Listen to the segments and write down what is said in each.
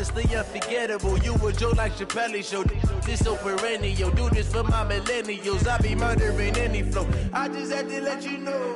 honestly unforgettable. You a joke like Chappelle Show. This so perennial. Do this for my millennials. I be murdering any flow. I just had to let you know.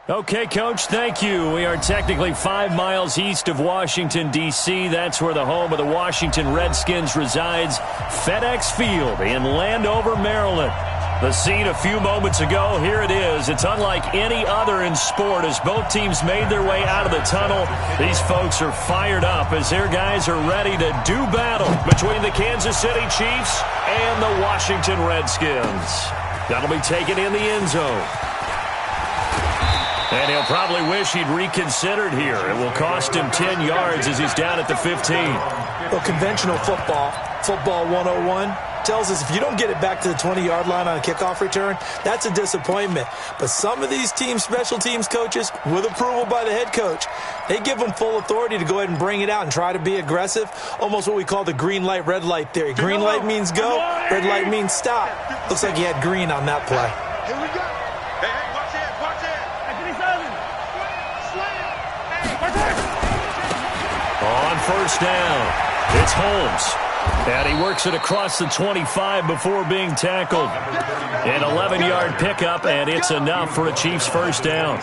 Okay, Coach, thank you. We are technically 5 miles east of Washington, D.C. That's where the home of the Washington Redskins resides, FedEx Field in Landover, Maryland. The scene a few moments ago, here it is. It's unlike any other in sport as both teams made their way out of the tunnel. These folks are fired up as their guys are ready to do battle between the Kansas City Chiefs and the Washington Redskins. That'll be taken in the end zone. And he'll probably wish he'd reconsidered here. It will cost him 10 yards as he's down at the 15. Well, conventional football 101, tells us if you don't get it back to the 20-yard line on a kickoff return, that's a disappointment. But some of these teams, special teams coaches, with approval by the head coach, they give them full authority to go ahead and bring it out and try to be aggressive, almost what we call the green light, red light theory. Green light means go, red light means stop. Looks like he had green on that play. Here we go. On first down, it's Holmes. And he works it across the 25 before being tackled. An 11-yard pickup, and it's enough for a Chiefs first down.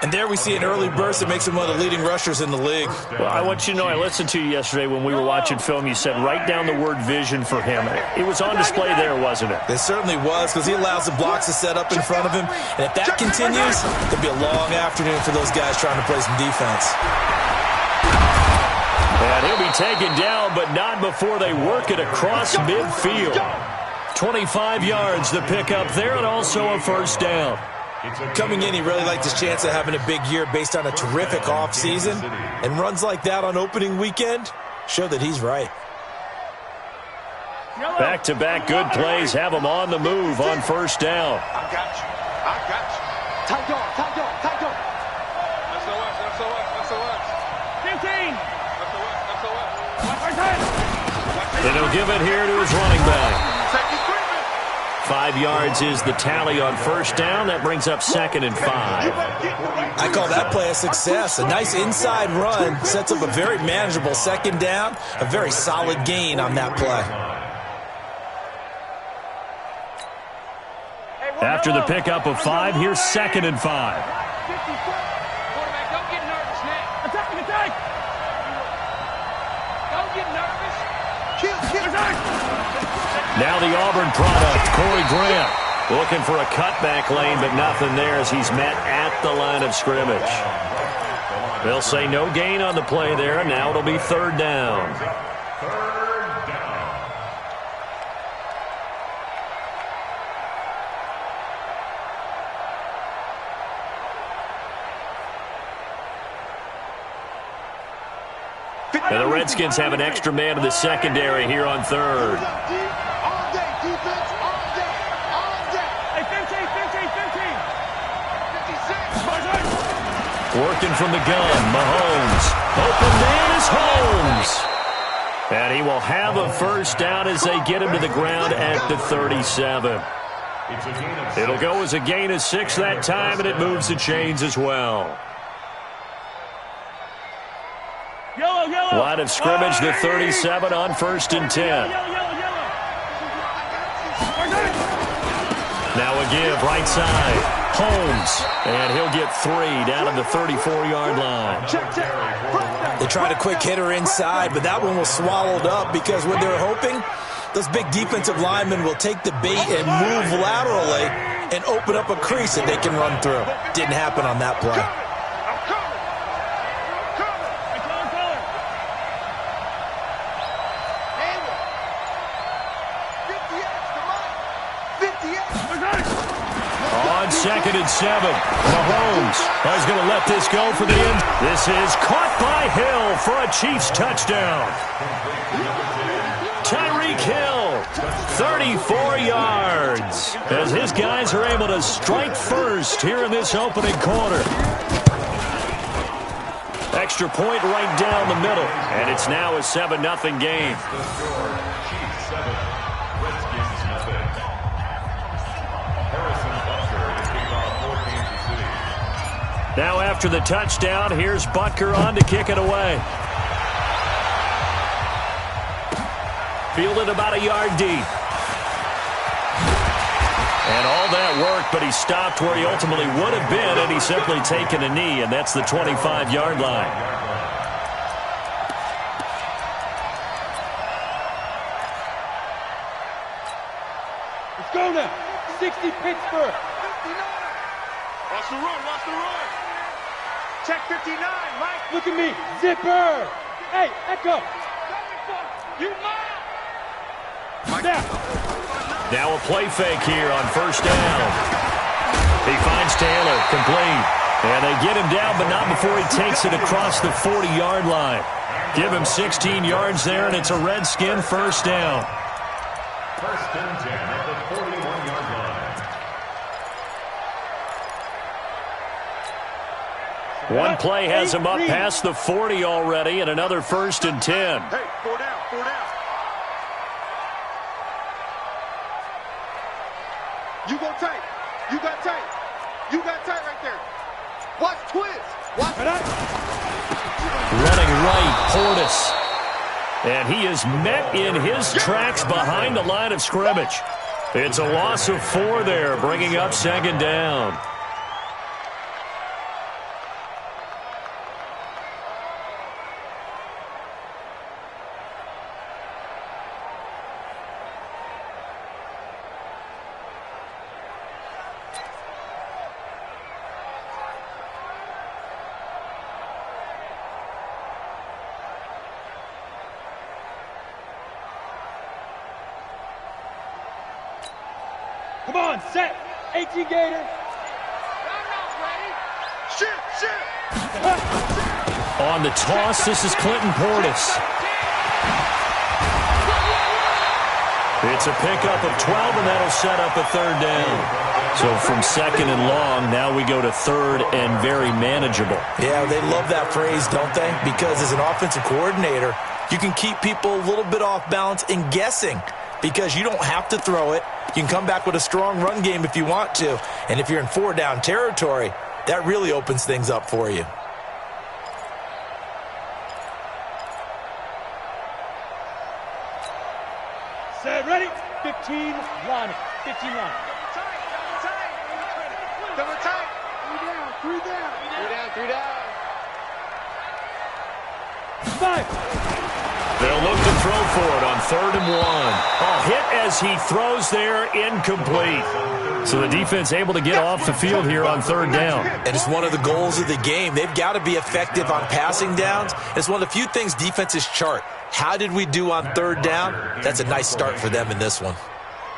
And there we see an early burst that makes him one of the leading rushers in the league. Well, I want you to know, I listened to you yesterday when we were watching film. You said write down the word vision for him. It was on display there, wasn't it? It certainly was, because he allows the blocks to set up in front of him. And if that continues, it'll be a long afternoon for those guys trying to play some defense. And he'll be taken down, but not before they work it across midfield. 25 yards the pickup there, and also a first down. Coming in, he really liked his chance of having a big year based on a terrific offseason. And runs like that on opening weekend show that he's right. Back-to-back good plays have him on the move on first down. I got you. Tight dog. SOS. 15. And he'll give it here to his running back. 5 yards is the tally on first down. That brings up 2nd and 5. I call that play a success. A nice inside run sets up a very manageable second down. A very solid gain on that play. After the pickup of 5, here's 2nd and 5. Quarterback, don't get nervous now. Attack. Don't get nervous. Kill. Now the Auburn product, Corey Grant, looking for a cutback lane, but nothing there as he's met at the line of scrimmage. They'll say no gain on the play there, and now it'll be 3rd down. And the Redskins have an extra man in the secondary here on 3rd. All day, defense, all day. Hey, 15. 56. Working from the gun, Mahomes. Open man is Holmes. And he will have a first down as they get him to the ground at the 37. It'll go as a gain of 6 that time, and it moves the chains as well. Line of scrimmage, the 37 on 1st and 10. Now a give, right side. Holmes, and he'll get 3 down at the 34-yard line. They tried a quick hitter inside, but that one was swallowed up because when they're hoping, those big defensive linemen will take the bait and move laterally and open up a crease that they can run through. Didn't happen on that play. On 2nd and 7, Mahomes is going to let this go for the end. This is caught by Hill for a Chiefs touchdown. 34 yards as his guys are able to strike first here in this opening quarter. Extra point right down the middle, and it's now a 7-0 game. Now after the touchdown, here's Butker on to kick it away. Fielded about a yard deep. And all that work, but he stopped where he ultimately would have been, and he's simply taken a knee, and that's the 25-yard line. Let's go now. 60 Pittsburgh. 59. Watch the run, watch the run. Check 59, Mike. Look at me. Zipper. Hey, Echo. You mine. Now a play fake here on first down. He finds Taylor, complete. And they get him down, but not before he takes it across the 40-yard line. Give him 16 yards there, and it's a Redskin first down. First and 10 at the 41-yard line. One play has him up past the 40 already, and another first and 10. Hey, 4 down, 4 down. You go tight. You got tight. You got tight right there. Watch twist. Watch. Running right, Portis. And he is met in his tracks behind the line of scrimmage. It's a loss of 4 there, bringing up second down. Come on, set. 18 Gator. Shit. On the toss, this is Clinton Portis. It's a pickup of 12, and that'll set up a third down. So from second and long, now we go to third and very manageable. Yeah, they love that phrase, don't they? Because as an offensive coordinator, you can keep people a little bit off balance and guessing because you don't have to throw it. You can come back with a strong run game if you want to. And if you're in 4-down territory, that really opens things up for you. Set, ready? 15 lining. 15 lining. Double tight. 3 down. 3 down. 5. They'll look to throw for it on 3rd and 1. A hit as he throws there, incomplete. So the defense able to get off the field here on 3rd down. And it's one of the goals of the game. They've got to be effective on passing downs. It's one of the few things defenses chart. How did we do on 3rd down? That's a nice start for them in this one.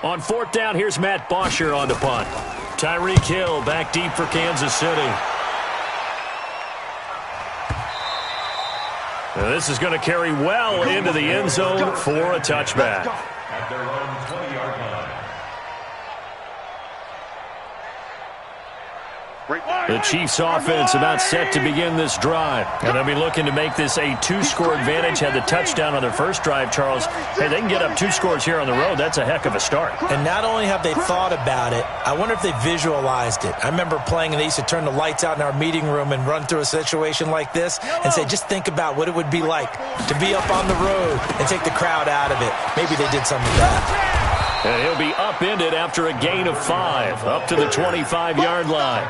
On 4th down, here's Matt Bosher on the punt. Tyreek Hill back deep for Kansas City. Now this is going to carry well into the end zone for a touchback. At their own 20-yard line. The Chiefs offense about set to begin this drive. And they'll be looking to make this a 2-score advantage. Had the touchdown on their first drive, Charles. Hey, they can get up 2 scores here on the road. That's a heck of a start. And not only have they thought about it, I wonder if they visualized it. I remember playing and they used to turn the lights out in our meeting room and run through a situation like this and say, just think about what it would be like to be up on the road and take the crowd out of it. Maybe they did some of that. And he'll be upended after a gain of 5, up to the 25-yard line.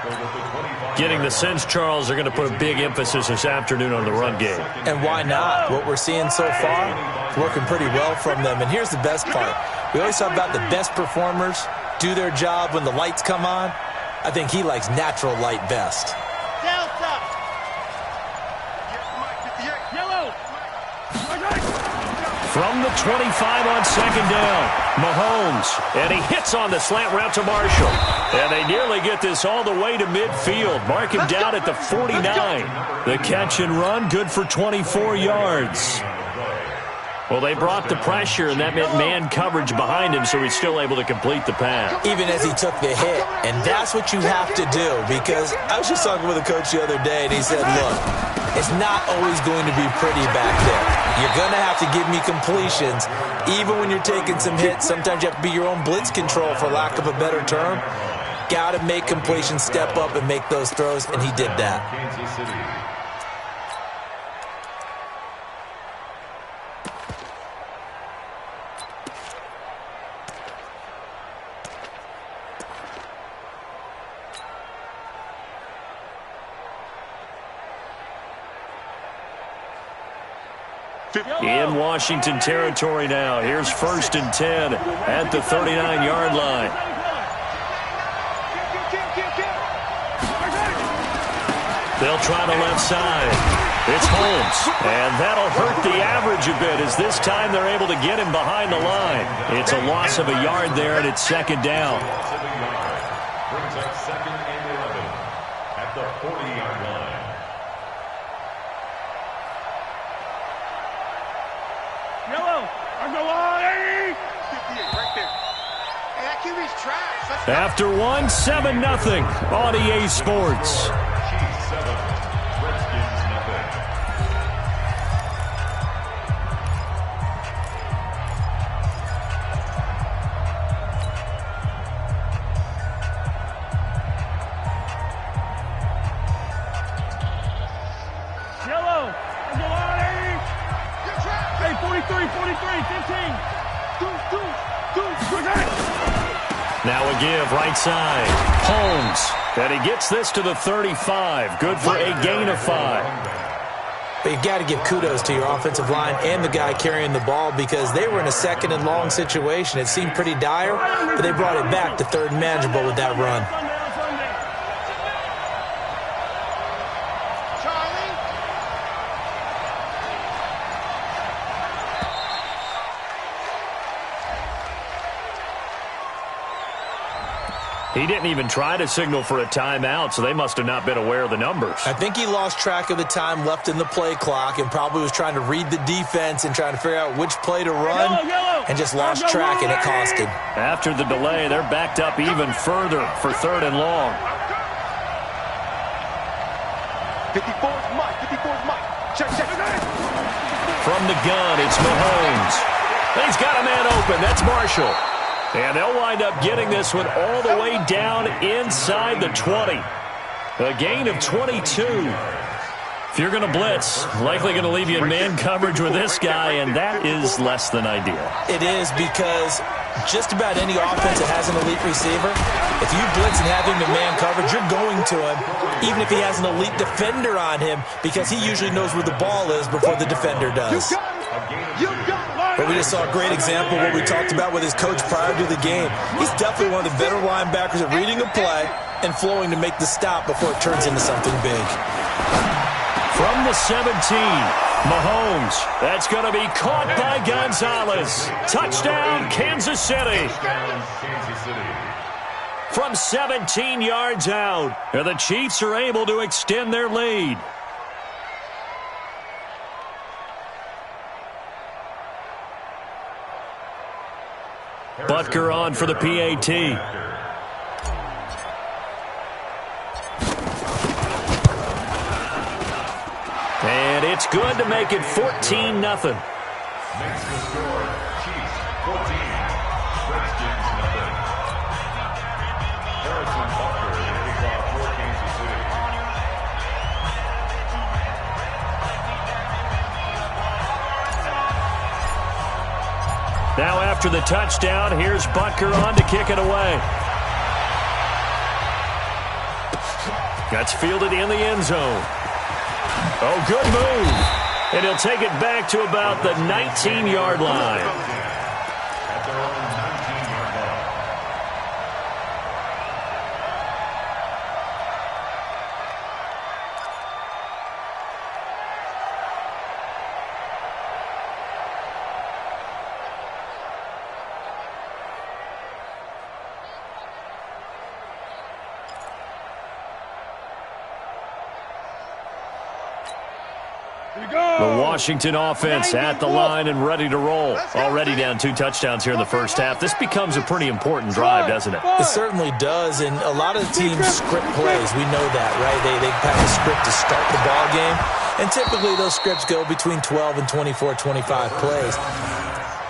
Getting the sense, Charles, they're going to put a big emphasis this afternoon on the run game. And why not? What we're seeing so far, it's working pretty well from them. And here's the best part. We always talk about the best performers do their job when the lights come on. I think he likes natural light best. Delta. Yellow. From the 25 on 2nd down, Mahomes, and he hits on the slant route to Marshall. And they nearly get this all the way to midfield. Mark him down at the 49. The catch and run, good for 24 yards. Well, they brought the pressure, and that meant man coverage behind him, so he's still able to complete the pass. Even as he took the hit, and that's what you have to do, because I was just talking with a coach the other day, and he said, look, it's not always going to be pretty back there. You're going to have to give me completions. Even when you're taking some hits, sometimes you have to be your own blitz control, for lack of a better term. Got to make completions, step up, and make those throws, and he did that. Kansas City. In Washington territory now. Here's 1st and 10 at the 39-yard line. They'll try the left side. It's Holmes. And that'll hurt the average a bit, as this time they're able to get him behind the line. It's a loss of a yard there, and it's 2nd down. Loss of a yard. Brings up 2nd and 11 at the 40-yard line. After one, 7-0 on EA Sports. Chiefs 7, Redskins nothing. Yellow. Hey, 43, 15. Now a give, right side. Holmes. And he gets this to the 35. Good for a gain of 5. But you've got to give kudos to your offensive line and the guy carrying the ball, because they were in a 2nd and long situation. It seemed pretty dire, but they brought it back to 3rd and manageable with that run. He didn't even try to signal for a timeout, so they must have not been aware of the numbers. I think he lost track of the time left in the play clock and probably was trying to read the defense and trying to figure out which play to run, and just lost track, and it cost him. After the delay, they're backed up even further for 3rd and long. 54's Mike. 54's Mike. Check. From the gun, it's Mahomes. He's got a man open. That's Marshall. And they'll wind up getting this one all the way down inside the 20. A gain of 22. If you're going to blitz, likely going to leave you in man coverage with this guy, and that is less than ideal. It is, because just about any offense that has an elite receiver, if you blitz and have him in man coverage, you're going to him, even if he has an elite defender on him, because he usually knows where the ball is before the defender does. But we just saw a great example of what we talked about with his coach prior to the game. He's definitely one of the better linebackers at reading a play and flowing to make the stop before it turns into something big. From the 17, Mahomes. That's going to be caught by Gonzalez. Touchdown, Kansas City. Touchdown, Kansas City. From 17 yards out, and the Chiefs are able to extend their lead. Butker on for the PAT. And it's good to make it 14-0. Makes the score Chiefs 14, Redskins nothing. Harrison Butker is off for Kansas City. Now after the touchdown, here's Butker on to kick it away. That's fielded in the end zone. Oh, good move. And he'll take it back to about the 19-yard line. At their own 19-yard line. The Washington offense at the line and ready to roll. Already down 2 touchdowns here in the first half. This becomes a pretty important drive, doesn't it? It certainly does, and a lot of the teams script plays. We know that, right? They have a script to start the ball game, and typically those scripts go between 12 and 24, 25 plays.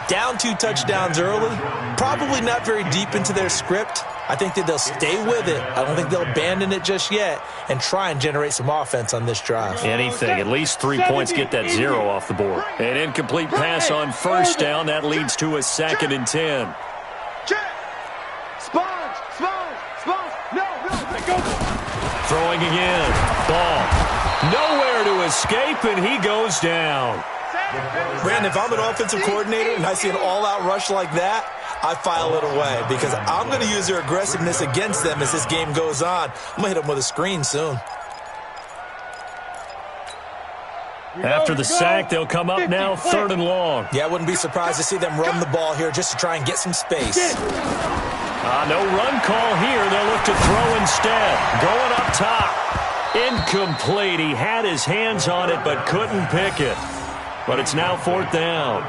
Down 2 touchdowns early, probably not very deep into their script. I think that they'll stay with it. I don't think they'll abandon it just yet and try and generate some offense on this drive. Anything. At least 3 points, get that 0 off the board. An incomplete pass on first down. That leads to a 2nd and 10. Throwing again. Ball. Nowhere to escape, and he goes down. Brandon, if I'm an offensive coordinator and I see an all-out rush like that, I file it away because I'm going to use their aggressiveness against them as this game goes on. I'm going to hit them with a screen soon. After the sack, they'll come up now 3rd and long. Yeah, I wouldn't be surprised to see them run the ball here just to try and get some space. No run call here. They'll look to throw instead. Going up top. Incomplete. He had his hands on it but couldn't pick it. But it's now 4th down.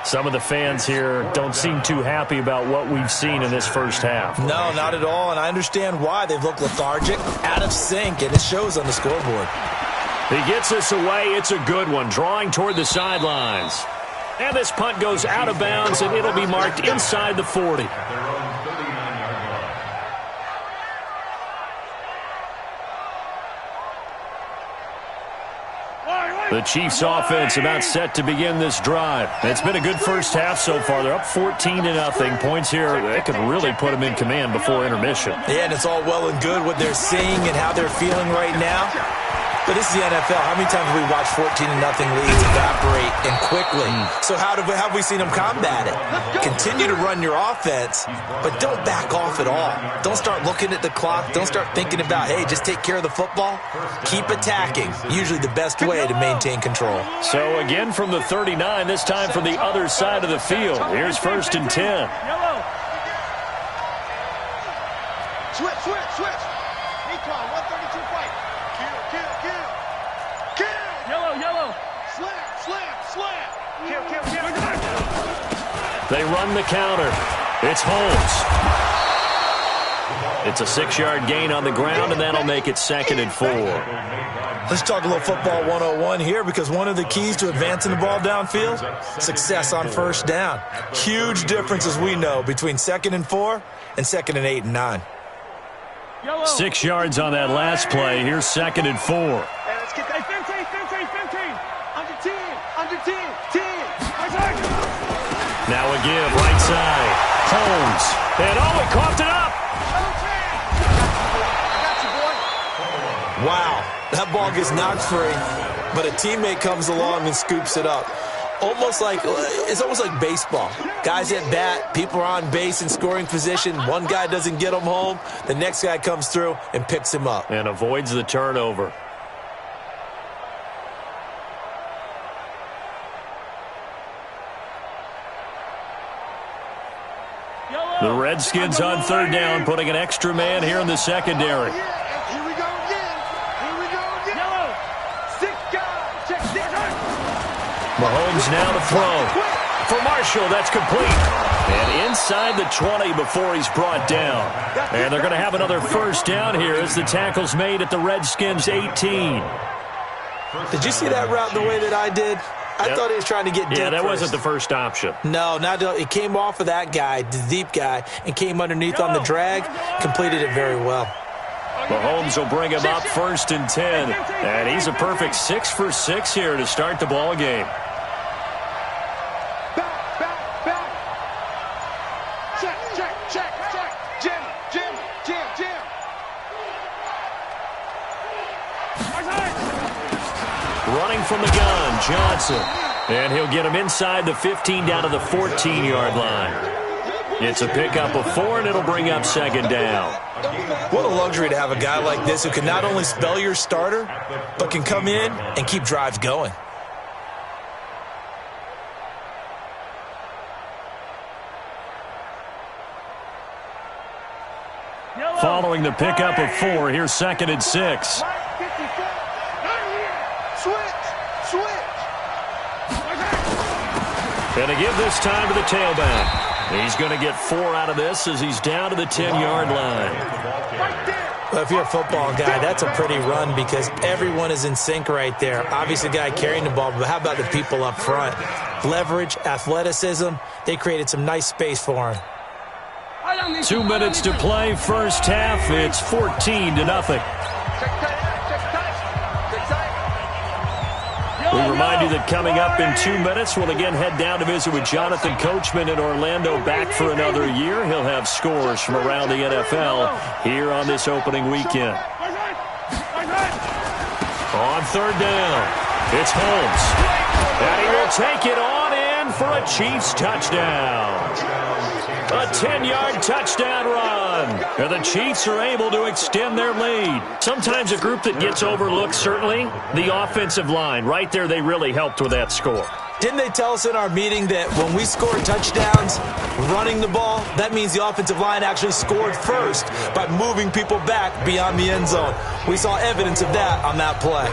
Some of the fans here don't seem too happy about what we've seen in this first half. No, not at all, and I understand why. They've looked lethargic, out of sync, and it shows on the scoreboard. He gets us away. It's a good one, drawing toward the sidelines. And this punt goes out of bounds, and it'll be marked inside the 40. The Chiefs offense about set to begin this drive. It's been a good first half so far. They're up 14-0. Points here, they could really put them in command before intermission. Yeah, and it's all well and good what they're seeing and how they're feeling right now. But this is the NFL. How many times have we watched 14-0 leads evaporate and quickly? So how have we seen them combat it? Continue to run your offense, but don't back off at all. Don't start looking at the clock. Don't start thinking about, hey, just take care of the football. Keep attacking. Usually the best way to maintain control. So again from the 39, this time from the other side of the field. Here's 1st and 10. Switch. Recon, 132 fight. Kill. Yellow. Slam. Kill. They run the counter. It's Holmes. It's a 6-yard gain on the ground, and that'll make it 2nd and 4. Let's talk a little football 101 here because one of the keys to advancing the ball downfield, success on first down. Huge difference, as we know, between 2nd and 4 and 2nd and 8 and 9. 6 yards on that last play. Here's 2nd and 4. Hey, let's get that 15. Under 10. Now a give, right side. Holmes. And he coughed it up. I got you, boy. Wow, that ball gets knocked free, but a teammate comes along and scoops it up. It's almost like baseball. Guys at bat, people are on base in scoring position. One guy doesn't get him home. The next guy comes through and picks him up. And avoids the turnover. The Redskins on 3rd down, putting an extra man here in the secondary. Here we go again. Yellow. 6 guys. Check 6. Mahomes now to throw. For Marshall, that's complete. And inside the 20 before he's brought down. And they're going to have another 1st down here as the tackle's made at the Redskins 18. Did you see that route the way that I did? I thought he was trying to get deep. Yeah, that first. wasn't the first option. No, it came off of that guy, the deep guy, and came underneath on the drag, completed it very well. Mahomes will bring him up 1st and 10. And he's a perfect 6 for 6 here to start the ball game. Back. Check. Jim. Running from the gun, Johnson. And he'll get him inside the 15 down to the 14-yard line. It's a pickup of 4, and it'll bring up 2nd down. What a luxury to have a guy like this who can not only spell your starter, but can come in and keep drives going. Following the pickup of 4, here's 2nd and 6. Switch. Switch. And to give this time to the tailback. He's going to get 4 out of this as he's down to the 10-yard line. Well, if you're a football guy, that's a pretty run because everyone is in sync right there. Obviously, the guy carrying the ball, but how about the people up front? Leverage, athleticism, they created some nice space for him. 2 minutes to play, first half. It's 14-0. We remind you that coming up in 2 minutes, we'll again head down to visit with Jonathan Coachman in Orlando, back for another year. He'll have scores from around the NFL here on this opening weekend. On third down, it's Holmes. And he will take it on in for a Chiefs touchdown. A 10-yard touchdown run. And the Chiefs are able to extend their lead. Sometimes a group that gets overlooked, certainly, the offensive line. Right there, they really helped with that score. Didn't they tell us in our meeting that when we score touchdowns running the ball, that means the offensive line actually scored first by moving people back beyond the end zone? We saw evidence of that on that play.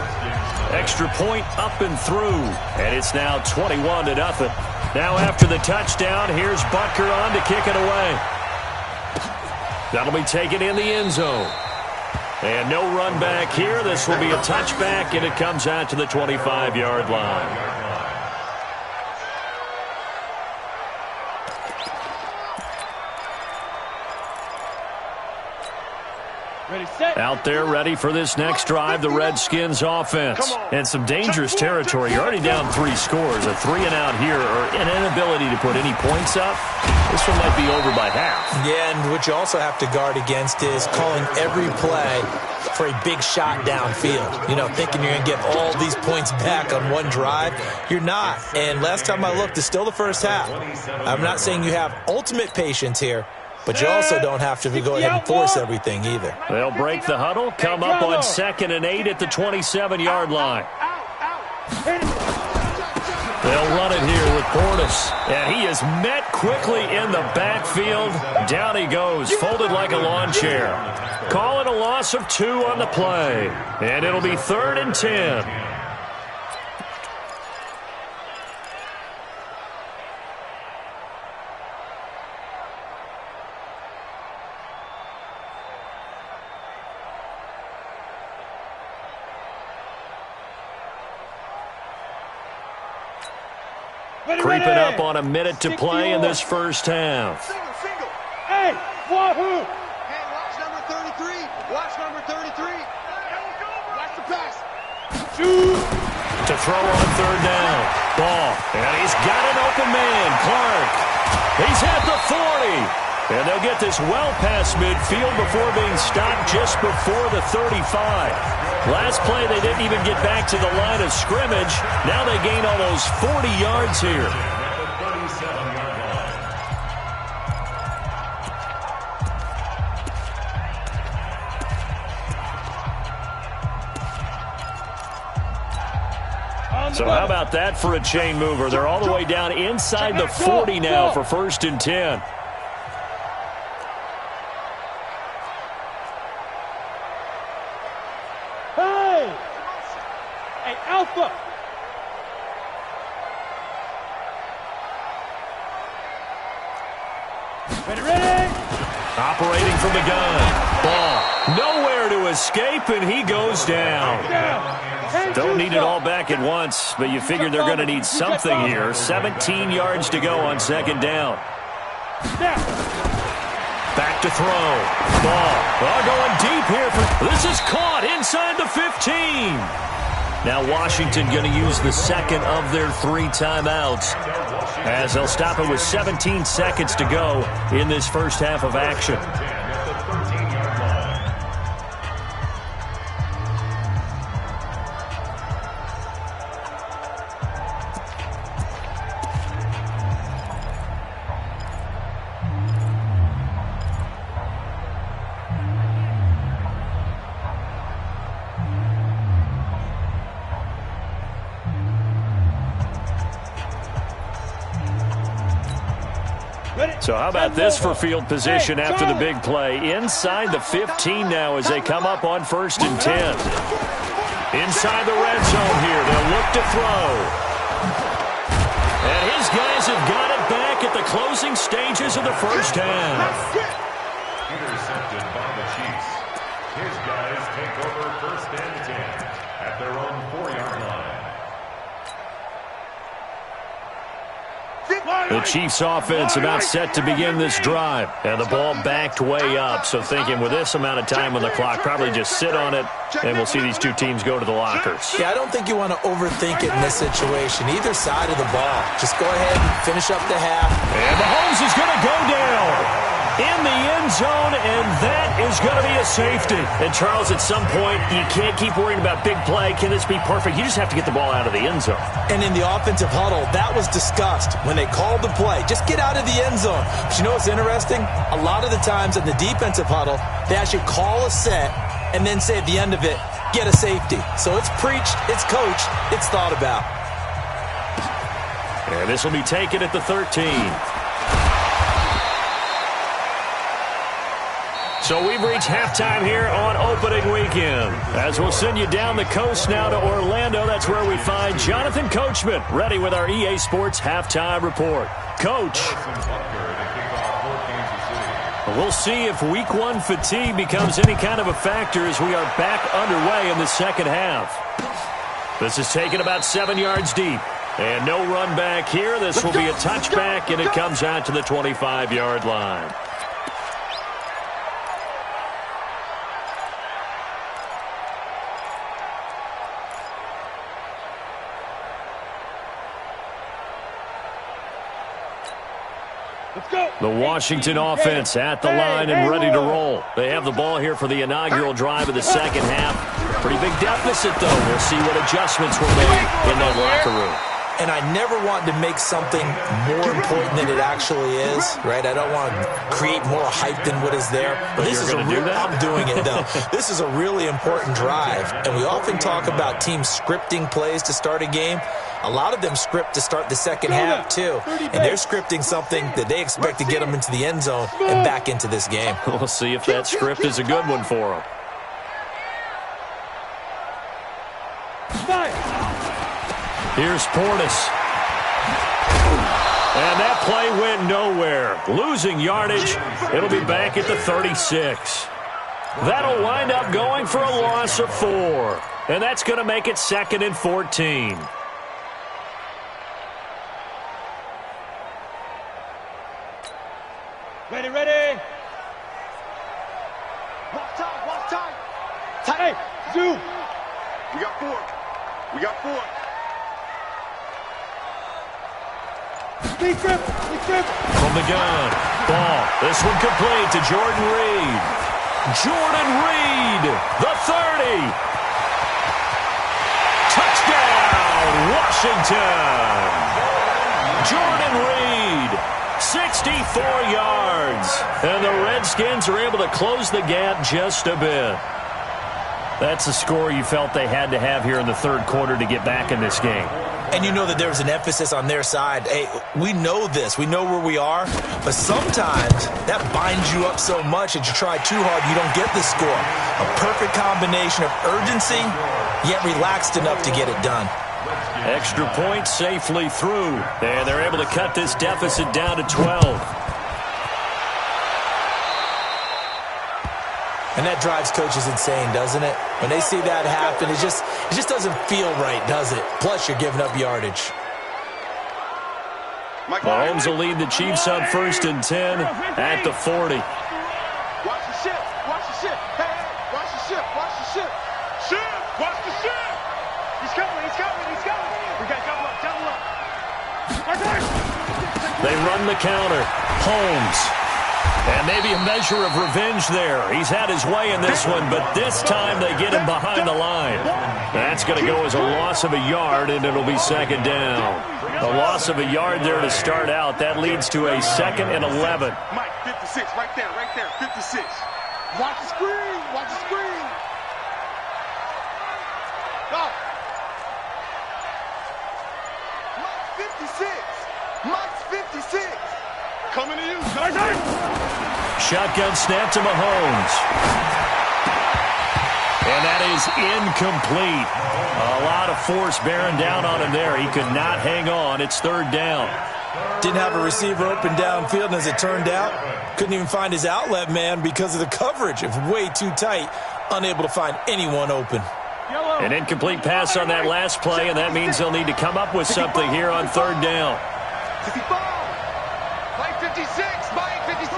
Extra point up and through, and it's now 21-0. Now after the touchdown, here's Butker on to kick it away. That'll be taken in the end zone. And no run back here. This will be a touchback, and it comes out to the 25-yard line. Out there ready for this next drive, the Redskins offense. And some dangerous territory. You're already down 3 scores. A 3-and-out here, or an inability to put any points up. This one might be over by half. Yeah, and what you also have to guard against is calling every play for a big shot downfield. You know, thinking you're going to get all these points back on one drive. You're not. And last time I looked, it's still the first half. I'm not saying you have ultimate patience here, but you also don't have to go ahead and force everything either. They'll break the huddle, come up on 2nd and 8 at the 27-yard line. They'll run it here with Bortles. And he is met quickly in the backfield. Down he goes, folded like a lawn chair. Call it a loss of 2 on the play. And it'll be 3rd and 10. Creeping up on a minute to play in this first half. Hey, Wahoo! Hey, watch number 33. Watch number 33. Watch the pass. To throw on 3rd down. Ball. And he's got an open man, Clark. He's at the 40. And they'll get this well past midfield before being stopped just before the 35. Last play, they didn't even get back to the line of scrimmage. Now they gain almost 40 yards here. So how about that for a chain mover? They're all the way down inside the 40 now for 1st and 10. Alpha. Ready. Operating from the gun. Ball. Nowhere to escape, and he goes down. Don't need it all back at once, but you figure they're going to need something here. 17 yards to go on 2nd down. Back to throw. Ball. Going deep here. This is caught inside the 15. Now Washington going to use the 2nd of their 3 timeouts as they'll stop it with 17 seconds to go in this first half of action. So how about this for field position after the big play? Inside the 15 now as they come up on 1st and 10. Inside the red zone here, they'll look to throw. And his guys have got it back at the closing stages of the first half. Intercepted by the Chiefs. His guys take over first and 10 at their own 4-yard line. The Chiefs offense about set to begin this drive. And the ball backed way up. So thinking with this amount of time on the clock, probably just sit on it, and we'll see these two teams go to the lockers. Yeah, I don't think you want to overthink it in this situation. Either side of the ball. Just go ahead and finish up the half. And Mahomes is going to go down in the end zone, and that is going to be a safety. And, Charles, at some point, you can't keep worrying about big play. Can this be perfect? You just have to get the ball out of the end zone. And in the offensive huddle, that was discussed when they called the play. Just get out of the end zone. But you know what's interesting? A lot of the times in the defensive huddle, they actually call a set and then say at the end of it, get a safety. So it's preached, it's coached, it's thought about. And this will be taken at the 13. So we've reached halftime here on opening weekend. As we'll send you down the coast now to Orlando, that's where we find Jonathan Coachman, ready with our EA Sports halftime report. Coach. We'll see if week one fatigue becomes any kind of a factor as we are back underway in the second half. This is taken about 7 yards deep. And no run back here. This will be a touchback, and it comes out to the 25-yard line. The Washington offense at the line and ready to roll. They have the ball here for the inaugural drive of the second half. Pretty big deficit, though. We'll see what adjustments were made in that locker room. And I never want to make something more important than it actually is, right? I don't want to create more hype than what is there. But this is I'm doing it, though. This is a really important drive. And we often talk about teams scripting plays to start a game. A lot of them script to start the second half, too. And they're scripting something that they expect to get them into the end zone and back into this game. We'll see if that script is a good one for them. Here's Portis. And that play went nowhere. Losing yardage. It'll be back at the 36. That'll wind up going for a loss of 4. And that's going to make it 2nd and 14. Ready, ready. Walk time. Hey, zoom. We got 4. Speed grip. From the gun. Ball. This one complete to Jordan Reed. The 30. Touchdown, Washington. Jordan Reed, 64 yards. And the Redskins are able to close the gap just a bit. That's the score you felt they had to have here in the third quarter to get back in this game. And you know that there was an emphasis on their side. Hey, we know this. We know where we are. But sometimes that binds you up so much that you try too hard, you don't get the score. A perfect combination of urgency, yet relaxed enough to get it done. Extra point safely through. And they're able to cut this deficit down to 12. And that drives coaches insane, doesn't it? When they see that happen, it just doesn't feel right, does it? Plus, you're giving up yardage. Mahomes will lead the Chiefs up 1st and 10 at the 40. Watch the ship. Hey, watch the ship. Watch the ship. He's coming. We got double up. They run the counter. Holmes. And maybe a measure of revenge there. He's had his way in this one, but this time they get him behind the line. That's going to go as a loss of a yard, and it'll be 2nd down. A loss of a yard there to start out. That leads to a 2nd and 11. Mike, 56, right there, 56. Watch the screen. Go. Mike's 56. Coming to you. Shotgun snap to Mahomes. And that is incomplete. A lot of force bearing down on him there. He could not hang on. It's third down. Didn't have a receiver open downfield, and as it turned out, couldn't even find his outlet man because of the coverage. It was way too tight, unable to find anyone open. An incomplete pass on that last play, and that means they'll need to come up with something here on third down. 55. Mike 56. Mike 56.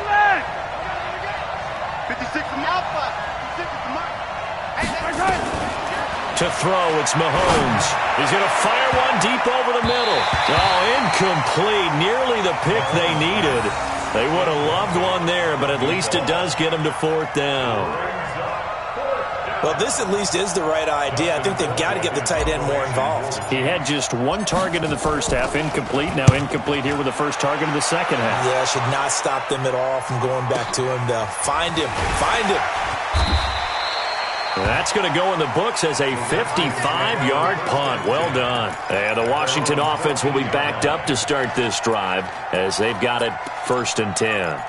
56 from Alpha. 56 from Mike. To throw, it's Mahomes. He's going to fire one deep over the middle. Oh, incomplete. Nearly the pick they needed. They would have loved one there, but at least it does get them to fourth down. Well, this at least is the right idea. I think they've got to get the tight end more involved. He had just one target in the first half, incomplete. Now incomplete here with the first target of the second half. Yeah, should not stop them at all from going back to him, though. Find him. Find him. That's going to go in the books as a 55-yard punt. Well done. And the Washington offense will be backed up to start this drive as they've got it 1st and 10.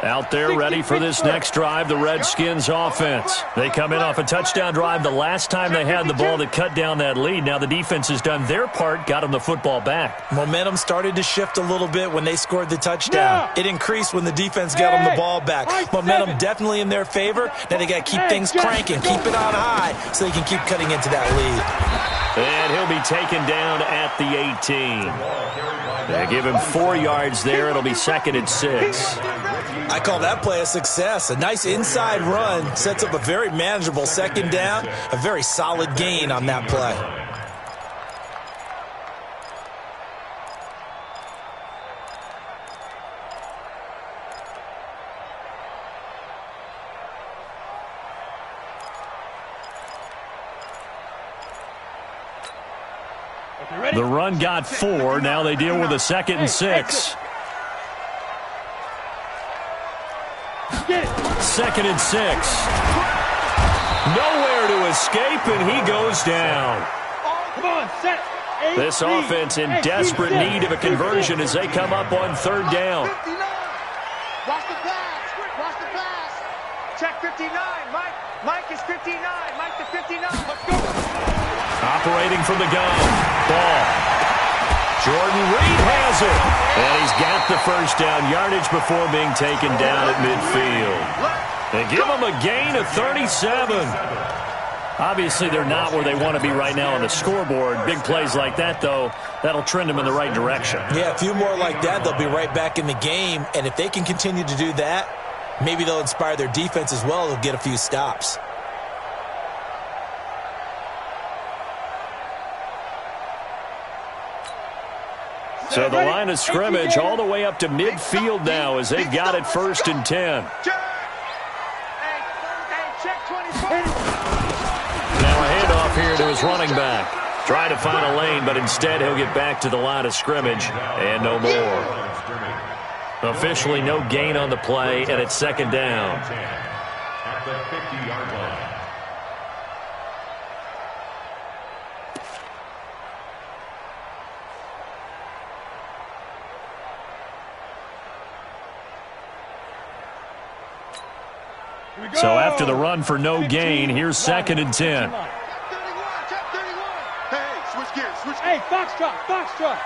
Out there ready for this next drive, the Redskins offense. They come in off a touchdown drive the last time they had the ball that cut down that lead. Now the defense has done their part, got them the football back. Momentum started to shift a little bit when they scored the touchdown. It increased when the defense got them the ball back. Momentum definitely in their favor. Now they got to keep things cranking, keep it on high so they can keep cutting into that lead. And he'll be taken down at the 18. They give him 4 yards there. It'll be 2nd and 6. I call that play a success. A nice inside run sets up a very manageable 2nd down. A very solid gain on that play. The run got 4. Now they deal with a 2nd and 6. 2nd and 6. Nowhere to escape, and he goes down. This offense in desperate need of a conversion as they come up on 3rd down. Watch the pass. Watch the pass. Check 59. Mike is 59. Mike to 59. Let's go. Operating from the gun. Ball. Jordan Reed has it. And he's got the first down yardage before being taken down at midfield. They give him a gain of 37. Obviously, they're not where they want to be right now on the scoreboard. Big plays like that, though, that'll trend them in the right direction. Yeah, a few more like that, they'll be right back in the game. And if they can continue to do that, maybe they'll inspire their defense as well. They'll get a few stops. So the line of scrimmage all the way up to midfield now as they've got it 1st and 10. Now a handoff here to his running back. Trying to find a lane, but instead he'll get back to the line of scrimmage and no more. Officially no gain on the play, and it's 2nd down. At the 50-yard line. So after the run for no gain, here's 2nd and 10. Check 31. Hey, switch gears. Hey, Foxtrot.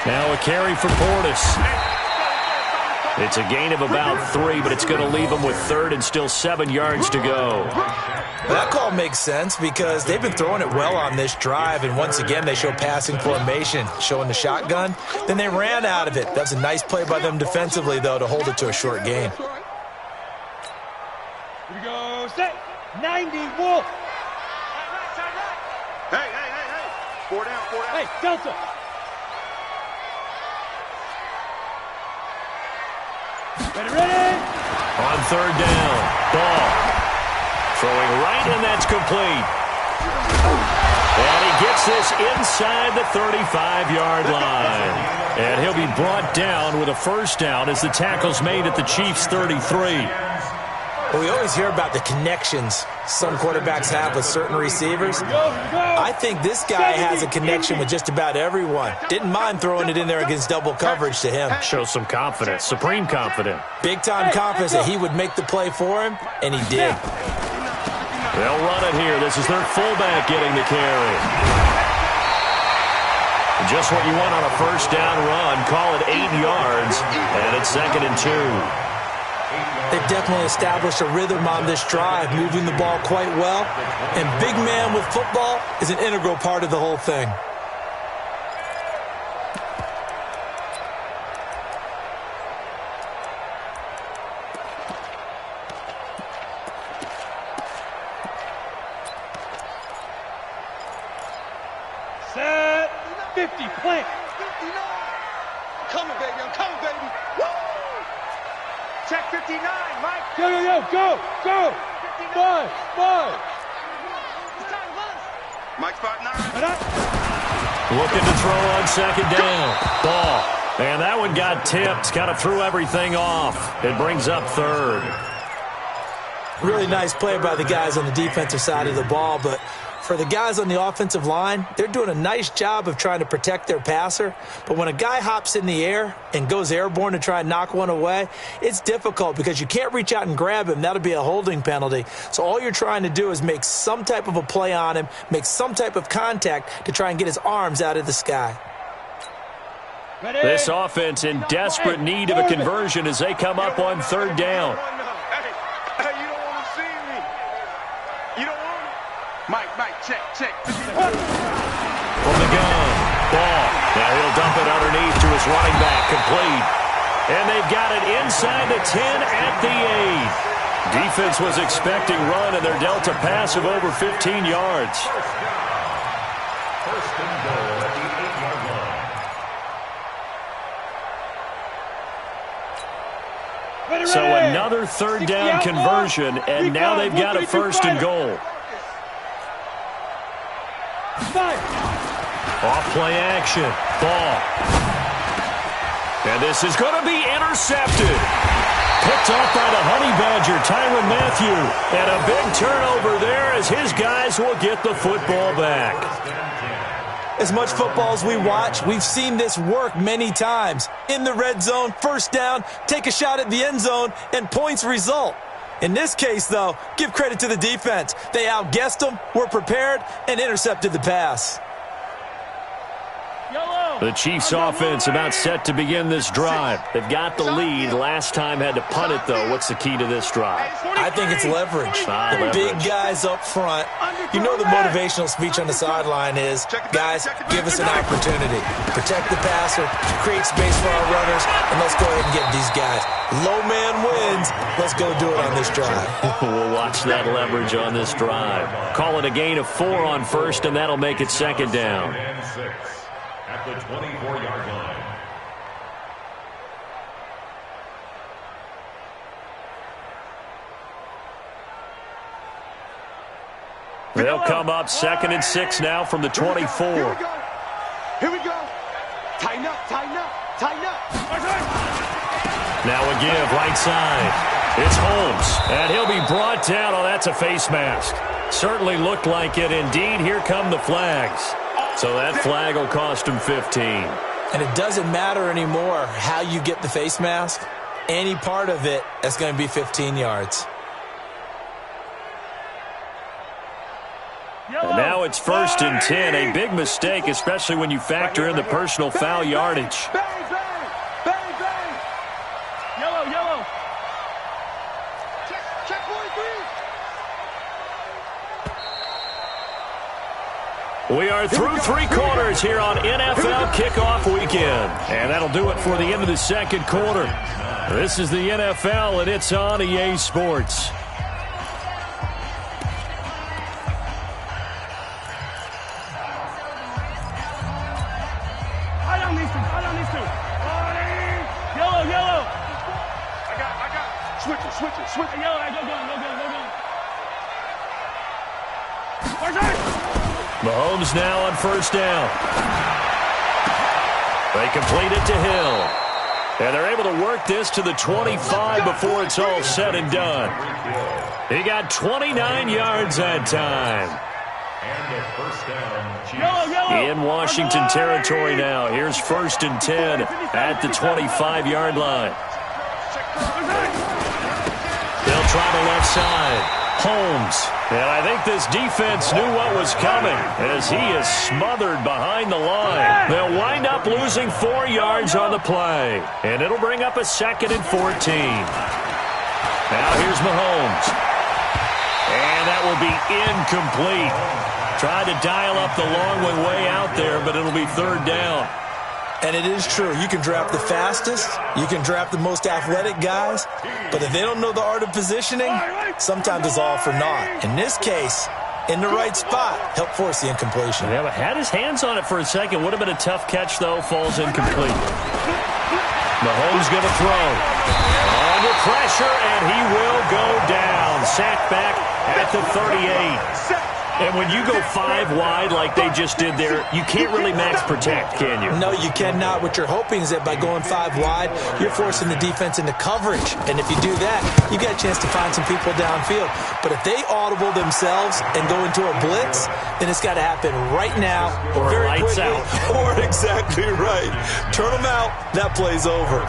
Now a carry for Portis. It's a gain of about 3, but it's going to leave them with 3rd and still 7 yards to go. That call makes sense because they've been throwing it well on this drive, and once again they show passing formation, showing the shotgun. Then they ran out of it. That's a nice play by them defensively, though, to hold it to a short gain. Here we go. Set. 90 Wolf. Hey. 4 down. Hey, Delta. Ready? On 3rd down, ball. Throwing right, and that's complete. And he gets this inside the 35-yard line. And he'll be brought down with a 1st down as the tackle's made at the Chiefs' 33. Well, we always hear about the connections some quarterbacks have with certain receivers. I think this guy has a connection with just about everyone. Didn't mind throwing it in there against double coverage to him. Shows some confidence, supreme confidence. Big-time confidence that he would make the play for him, and he did. They'll run it here. This is their fullback getting the carry. Just what you want on a first down run. Call it 8 yards, and it's 2nd and 2. They've definitely established a rhythm on this drive, moving the ball quite well. And big man with football is an integral part of the whole thing. Set 50, play. 59. Coming, baby, I'm coming, baby. Woo! Check 59, Mike. Go, go. 5. Mike, spot 9. Looking to throw on 2nd down. Ball. And that one got tipped. Kind of threw everything off. It brings up 3rd. Really nice play by the guys on the defensive side of the ball, but for the guys on the offensive line, they're doing a nice job of trying to protect their passer. But when a guy hops in the air and goes airborne to try and knock one away, it's difficult because you can't reach out and grab him. That'll be a holding penalty. So all you're trying to do is make some type of a play on him, make some type of contact to try and get his arms out of the sky. This offense in desperate need of a conversion as they come up on 3rd down. Hey, you don't want to see me. You don't want it. Mike, check. From the gun. Ball. Now he'll dump it underneath to his running back. Complete. And they've got it inside the 10 at the 8. Defense was expecting run, and they're dealt a pass of over 15 yards. First and goal at the 8-yard line. So another 3rd down conversion, and now they've got a 1st and goal. Off play action. Ball. And this is going to be intercepted. Picked off by the Honey Badger, Tyrann Mathieu. And a big turnover there as his guys will get the football back. As much football as we watch, we've seen this work many times. In the red zone, 1st down, take a shot at the end zone, and points result. In this case, though, give credit to the defense. They outguessed them, were prepared, and intercepted the pass. The Chiefs' offense about set to begin this drive. They've got the lead. Last time had to punt it, though. What's the key to this drive? I think it's leverage. The big guys up front. You know the motivational speech on the sideline is, guys, give us an opportunity. Protect the passer, create space for our runners, and let's go ahead and get these guys. Low man wins. Let's go do it on this drive. We'll watch that leverage on this drive. Call it a gain of 4 on 1st, and that'll make it 2nd down. And 6 at the 24-yard line. They'll come up 2nd and 6 now from the 24. Here we go. Tighten up. Now a give, right side. It's Holmes, and he'll be brought down. Oh, that's a face mask. Certainly looked like it. Indeed, here come the flags. So that flag will cost him 15. And it doesn't matter anymore how you get the face mask. Any part of it is going to be 15 yards. And now it's 1st and 10. A big mistake, especially when you factor in the personal foul yardage. Bang. Yellow. Check 43. We are through 3 quarters here on NFL Kickoff Weekend. And that'll do it for the end of the 2nd quarter. This is the NFL, and it's on EA Sports. I don't need to. Yellow. I got. Switch it. Yellow, go. Mahomes now on 1st down. They complete it to Hill. And they're able to work this to the 25 before it's all said and done. He got 29 yards that time. And a first down, Chiefs. In Washington territory now. Here's 1st and 10 at the 25-yard line. They'll try the left side. Holmes. And I think this defense knew what was coming as he is smothered behind the line. They'll wind up losing 4 yards on the play. And it'll bring up a 2nd and 14. Now here's Mahomes. And that will be incomplete. Tried to dial up the long one way out there, but it'll be 3rd down. And it is true. You can draft the fastest. You can draft the most athletic guys. But if they don't know the art of positioning, sometimes it's all for naught. In this case, in the right spot, help force the incompletion. Yeah, but had his hands on it for a second. Would have been a tough catch, though. Falls incomplete. Mahomes going to throw. Under pressure, and he will go down. Sacked back at the 38. And when you go 5 wide like they just did there, you can't really max protect, can you? No, you cannot. What you're hoping is that by going 5 wide, you're forcing the defense into coverage. And if you do that, you get a chance to find some people downfield. But if they audible themselves and go into a blitz, then it's got to happen right now or very lights quickly. out. Or exactly right. Turn them out. That play's over.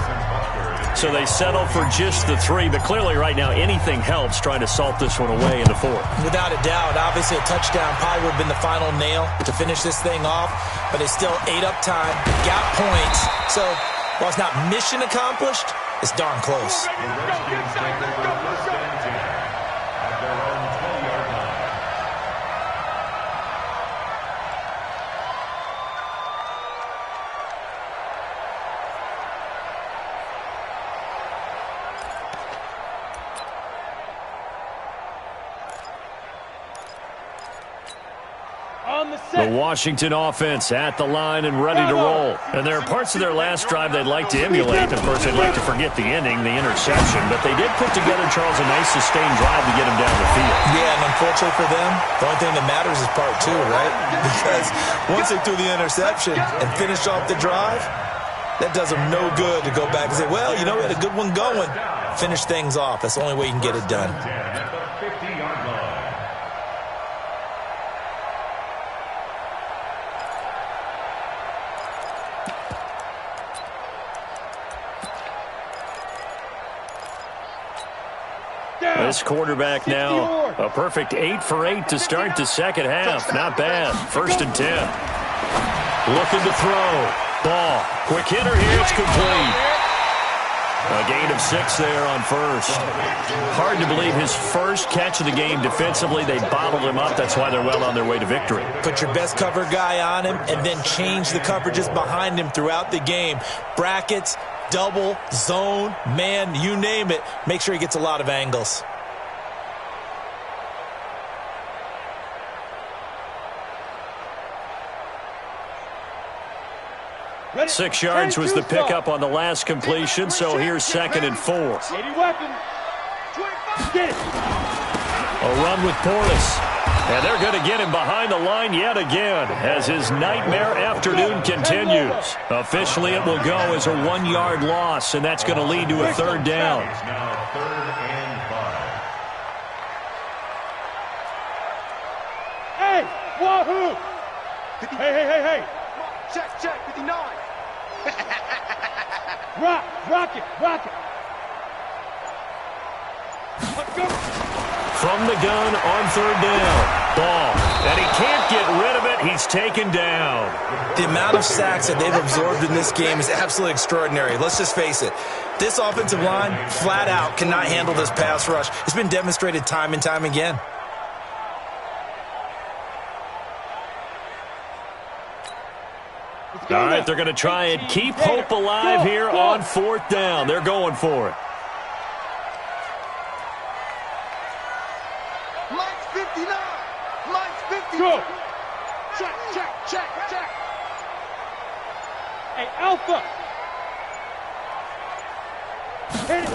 So they settle for just the 3, but clearly right now anything helps trying to salt this one away in the 4th. Without a doubt, obviously a touchdown probably would have been the final nail to finish this thing off, but they still ate up time, got points. So while it's not mission accomplished, it's darn close. The Redskins take over 1st and 10 at their own 20-yard line. The Washington offense at the line and ready to roll. And there are parts of their last drive they'd like to emulate. Of course, they'd like to forget the ending, the interception. But they did put together, Charles, a nice sustained drive to get him down the field. Yeah, and unfortunately for them, the only thing that matters is part 2, right? Because once they threw the interception and finished off the drive, that does them no good to go back and say, well, you know, we had a good one going. Finish things off. That's the only way you can get it done. At the 50-yard line. This quarterback now, a perfect 8 for 8 to start the second half. Not bad. 1st and 10. Looking to throw. Ball. Quick hitter here. It's complete. A gain of 6 there on 1st. Hard to believe his first catch of the game defensively. They bottled him up. That's why they're well on their way to victory. Put your best cover guy on him and then change the coverages behind him throughout the game. Brackets, double, zone, man, you name it. Make sure he gets a lot of angles. 6 yards was the pickup on the last completion, so here's 2nd and 4. A run with Portis. And they're going to get him behind the line yet again as his nightmare afternoon continues. Officially, it will go as a 1-yard loss, and that's going to lead to a 3rd down. It's now 3rd and 5. Hey, wahoo! Hey. Check, 59. Rock it. Let's go. From the gun on 3rd down. Ball. And he can't get rid of it. He's taken down. The amount of sacks that they've absorbed in this game is absolutely extraordinary. Let's just face it. This offensive line, flat out, cannot handle this pass rush. It's been demonstrated time and time again. All right, they're going to try and keep hope alive here on 4th down. They're going for it. Mike's 59. Go. Check. Hey, Alpha. Hit it.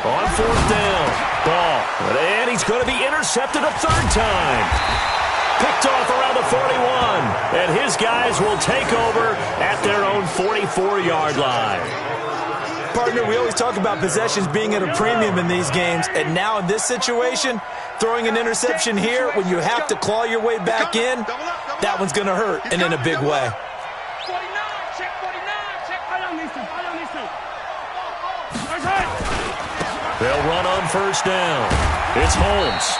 On 4th down. Ball. And he's going to be intercepted a 3rd time. Picked off around the 41. And his guys will take over at their own 44-yard line. partner, we always talk about possessions being at a premium in these games, and now in this situation, throwing an interception here when you have to claw your way back in, that one's going to hurt, and in a big way. 49, check 49, check. They'll run on first down. It's Holmes.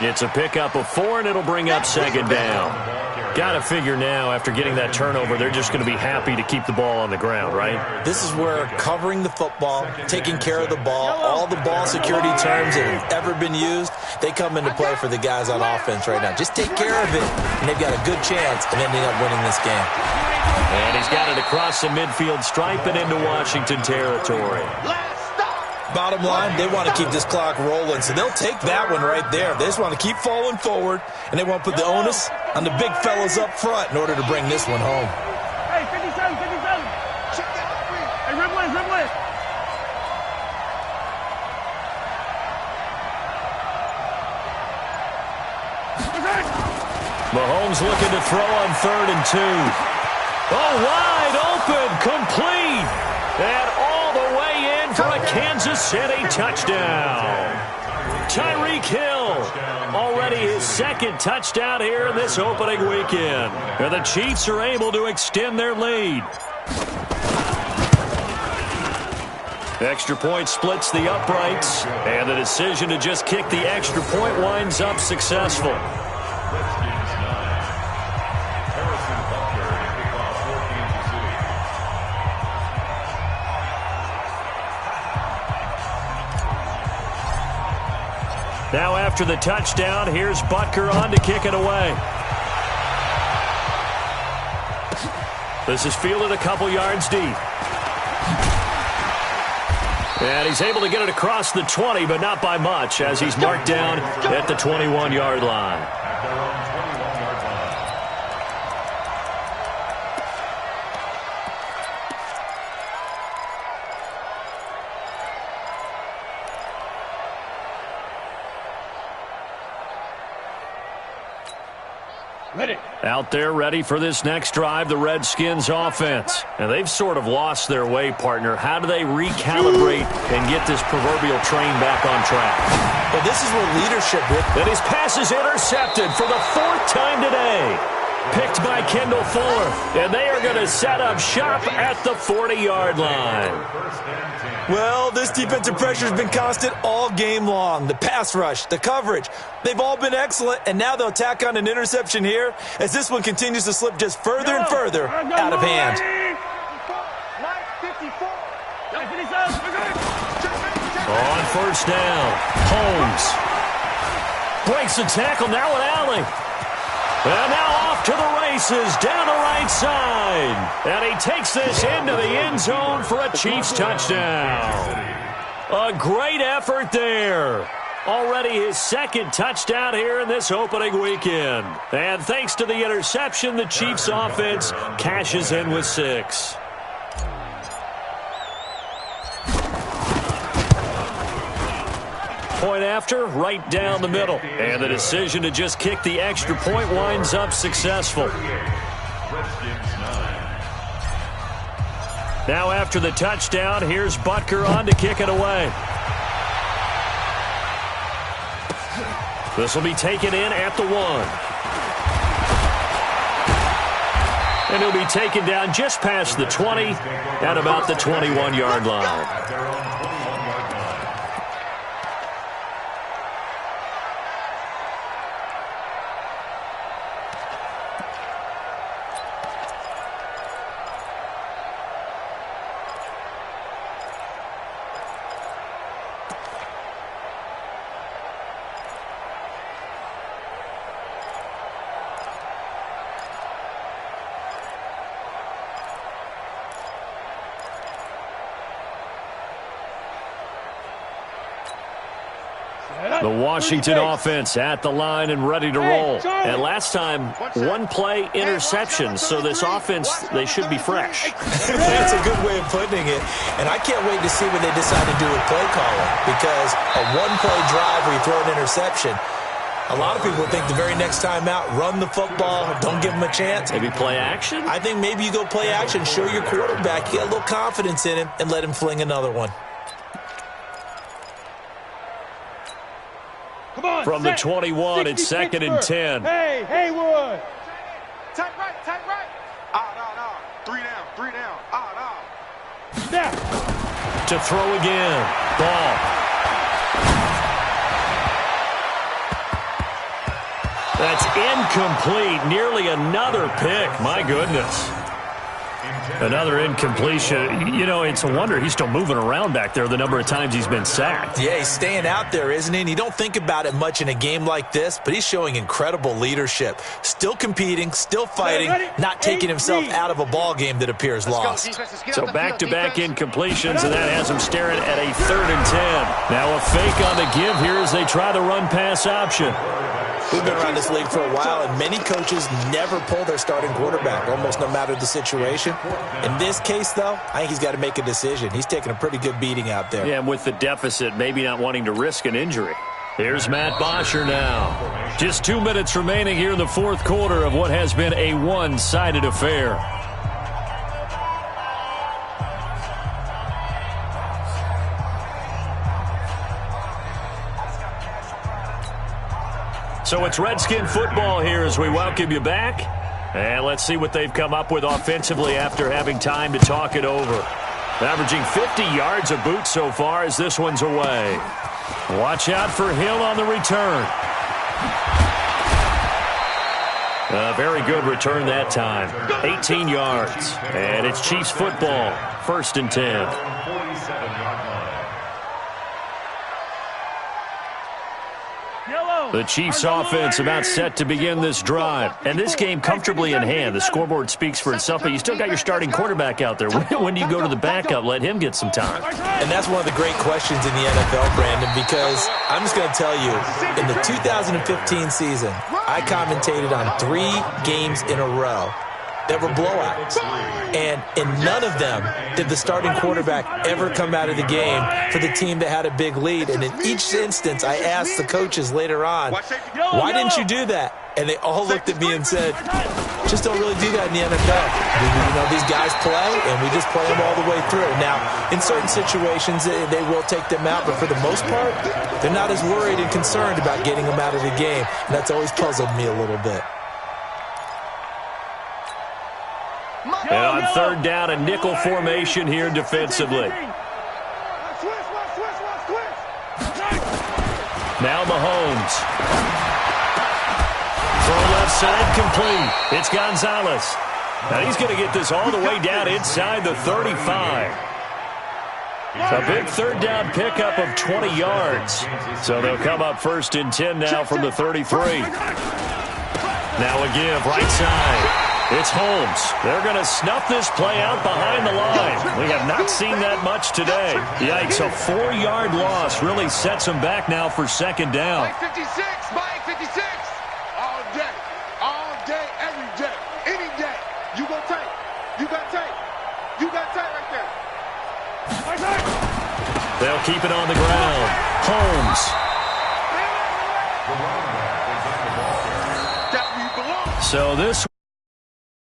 It's a pickup of 4, and it'll bring up second down. Got to figure now, after getting that turnover, they're just going to be happy to keep the ball on the ground, right? This is where covering the football, taking care of the ball, all the ball security terms that have ever been used, they come into play for the guys on offense right now. Just take care of it, and they've got a good chance of ending up winning this game. And he's got it across the midfield stripe and into Washington territory. Bottom line, they want to keep this clock rolling, so they'll take that one right there. They just want to keep falling forward, and they want to put the onus on the big fellas up front in order to bring this one home. Hey, 57. Check that out. Hey, dribble it. Mahomes looking to throw on 3rd and 2. Oh, wide open, complete, and all the way in for a Kansas City touchdown. Tyreek Hill, already his 2nd touchdown here in this opening weekend. And the Chiefs are able to extend their lead. Extra point splits the uprights, and the decision to just kick the extra point winds up successful. Now after the touchdown, here's Butker on to kick it away. This is fielded a couple yards deep. And he's able to get it across the 20, but not by much, as he's marked down at the 21-yard line. Out there ready for this next drive, the Redskins offense. And they've sort of lost their way, partner. How do they recalibrate and get this proverbial train back on track? Well, this is where leadership... And his pass is intercepted for the 4th time today. Picked by Kendall Fuller. And they are going to set up shop at the 40-yard line. Well, this defensive pressure has been constant all game long. The pass rush, the coverage, they've all been excellent, and now they'll tack on an interception here as this one continues to slip just further and further out of hand. On first down, Holmes breaks the tackle, now an alley. And now off to the races, down the right side. And he takes this into the end zone for a Chiefs touchdown. A great effort there. Already his 2nd touchdown here in this opening weekend. And thanks to the interception, the Chiefs offense cashes in with 6. Point after, right down the middle. And the decision to just kick the extra point winds up successful. Now after the touchdown, here's Butker on to kick it away. This will be taken in at the 1. And he'll be taken down just past the 20 at about the 21-yard line. The Washington offense at the line and ready to roll. And last time, 1-play interception, so this offense, they should be fresh. That's a good way of putting it. And I can't wait to see what they decide to do with play calling, because a 1-play drive where you throw an interception, A lot of people think the very next time out, run the football, don't give him a chance. Maybe play action? I think maybe you go play action, show your quarterback, you get a little confidence in him, and let him fling another one. Come on, from the 21, it's 2nd and 10. Hey, Haywood. Tight right, tight right. Ah. 3 down. Ah. Snap. To throw again. Ball. That's incomplete. Nearly another pick. My goodness. Another incompletion. You know, it's a wonder he's still moving around back there the number of times he's been sacked. Yeah, he's staying out there, isn't he? And you don't think about it much in a game like this, but he's showing incredible leadership. Still competing, still fighting, not taking himself out of a ball game that appears lost. So back-to-back incompletions, and that has him staring at a 3rd and 10. Now a fake on the give here as they try the run-pass option. We've been around this league for a while, and many coaches never pull their starting quarterback, almost no matter the situation. In this case, though, I think he's got to make a decision. He's taking a pretty good beating out there. Yeah, and with the deficit, maybe not wanting to risk an injury. Here's Matt Bosher now. Just 2 minutes remaining here in the 4th quarter of what has been a one-sided affair. So it's Redskin football here as we welcome you back. And let's see what they've come up with offensively after having time to talk it over. Averaging 50 yards a boot so far as this one's away. Watch out for Hill on the return. A very good return that time. 18 yards. And it's Chiefs football. 1st and 10. The Chiefs offense about set to begin this drive. And this game comfortably in hand. The scoreboard speaks for itself, but you still got your starting quarterback out there. When do you go to the backup? Let him get some time. And that's one of the great questions in the NFL, Brandon, because I'm just going to tell you, in the 2015 season, I commentated on 3 games in a row that were blowouts. And in none of them did the starting quarterback ever come out of the game for the team that had a big lead. And in each instance, I asked the coaches later on, why didn't you do that? And they all looked at me and said, just don't really do that in the NFL. You know, these guys play, and we just play them all the way through. Now, in certain situations, they will take them out, but for the most part, they're not as worried and concerned about getting them out of the game. And that's always puzzled me a little bit. And on 3rd down, a nickel formation here defensively. Now Mahomes. Throw left side complete. It's Gonzalez. Now he's going to get this all the way down inside the 35. A big 3rd down pickup of 20 yards. So they'll come up 1st and 10 now from the 33. Now a give right side. It's Holmes. They're going to snuff this play out behind the line. We have not seen that much today. Yikes, a 4-yard loss really sets them back now for 2nd down. Mike 56, Mike 56. All day, every day, any day. You go tight. You got tight. You got tight right there. They'll keep it on the ground. Holmes. That's where you belong. So this